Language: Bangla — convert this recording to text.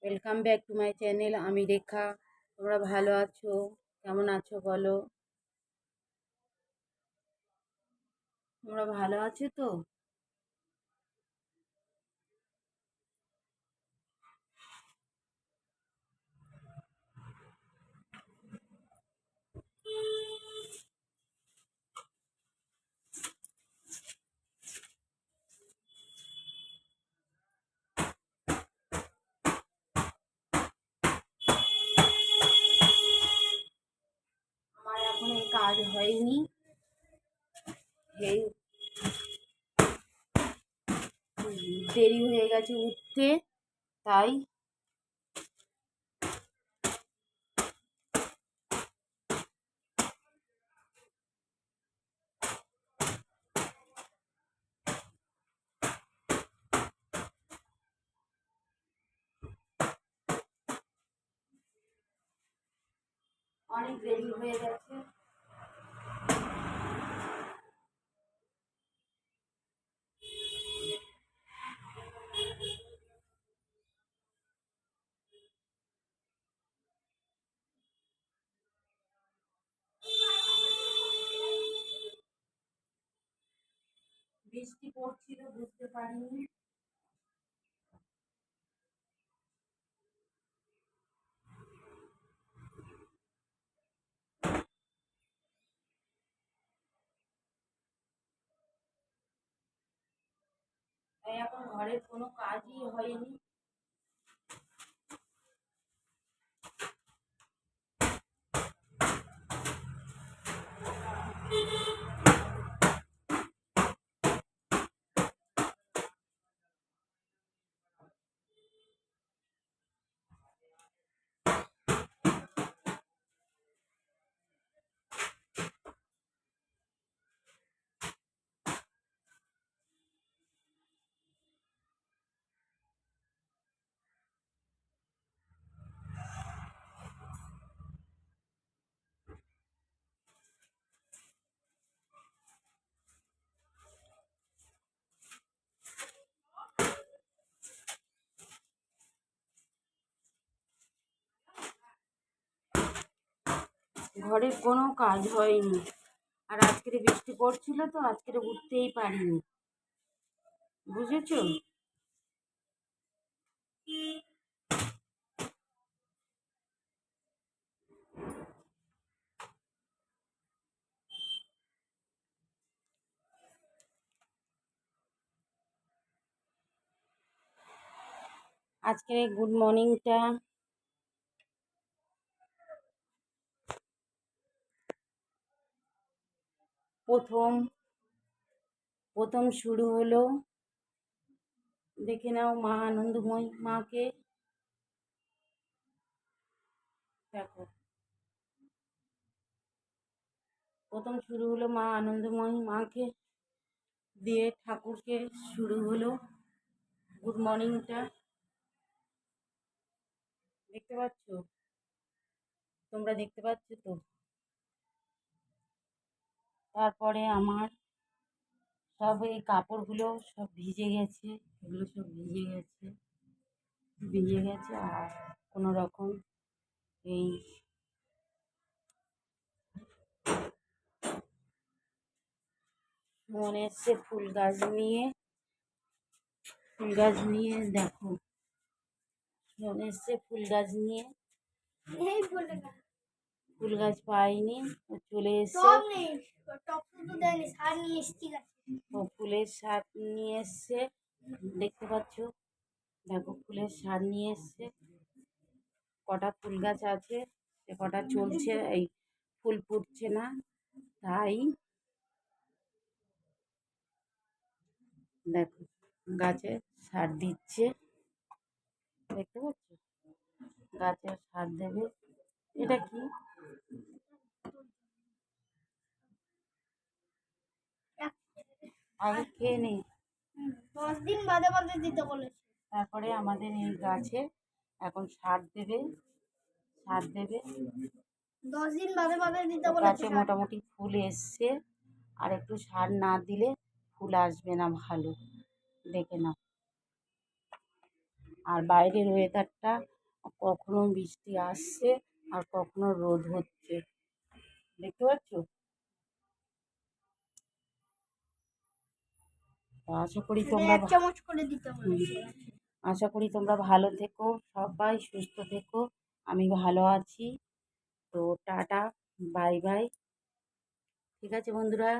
Welcome back to my channel. আমি রেখা। তোমরা ভালো আছো? কেমন আছো বলো? তোমরা ভালো আছো তো? আমার এখন এই কাজ হয়নি, এই দেরি হয়ে গেছে উঠতে, তাই অনেক দেরি হয়ে গেছে। বৃষ্টি পড়ছিল, বুঝতে পারিনি। তাই এখন ঘরের কোনো কাজই হয়নি। ঘরের কোনো কাজ হয়নি। আর আজকের বৃষ্টি পড়ছিল তো আজকের উঠতেই পারিনি, বুঝেছো? আজকের গুড মর্নিংটা প্রথম প্রথম শুরু হলো, দেখে নাও মা আনন্দময়ী মাকে। দেখো, প্রথম শুরু হলো মা আনন্দময়ী মাকে দিয়ে, ঠাকুরকে শুরু হলো গুড মর্নিংটা। দেখতে পাচ্ছ? তোমরা দেখতে পাচ্ছ তো? তারপরে আমার সব এই কাপড়গুলো সব ভিজে গেছে, এগুলো সব ভিজে গেছে আর কোনো রকম এই মনে এসছে ফুল গাছ নিয়ে দেখো, মনে এসছে ফুল গাছ পাইনি, ও চলে এসছে। ও ফুলের সার নিয়ে এসছে, দেখতে পাচ্ছ? দেখো, ফুলের সার নিয়ে এসছে। কটা ফুল গাছ আছে, সে কটা চলছে, এই ফুল ফুটছে না, তাই দেখো গাছে সার দিচ্ছে। দেখতে পাচ্ছ? গাছে সার দেবে। এটা কি? আগে খেয়ে নে, 10 দিন বাদে বাদে দিতে বলেছে। তারপরে আমাদের এই গাছে এখন সার দেবে 10 দিন বাদে বাদে দিতে গাছে বলেছে। মোটামুটি ফুল এসছে, আর একটু সার না দিলে ফুল আসবে না ভালো, দেখে নাও। আর বাইরের ওয়েদারটা কখনো বৃষ্টি আসছে আর কখনো রোদ হচ্ছে, দেখতে পাচ্ছ? তো আশা করি মানে তোমরা 1 চামচ করে দিতে হুম, বলেছে। আশা করি তোমরা ভালো থেকো, সবাই সুস্থ থেকো। আমি ভালো আছি। তো টাটা, বাই বাই। ঠিক আছে বন্ধুরা।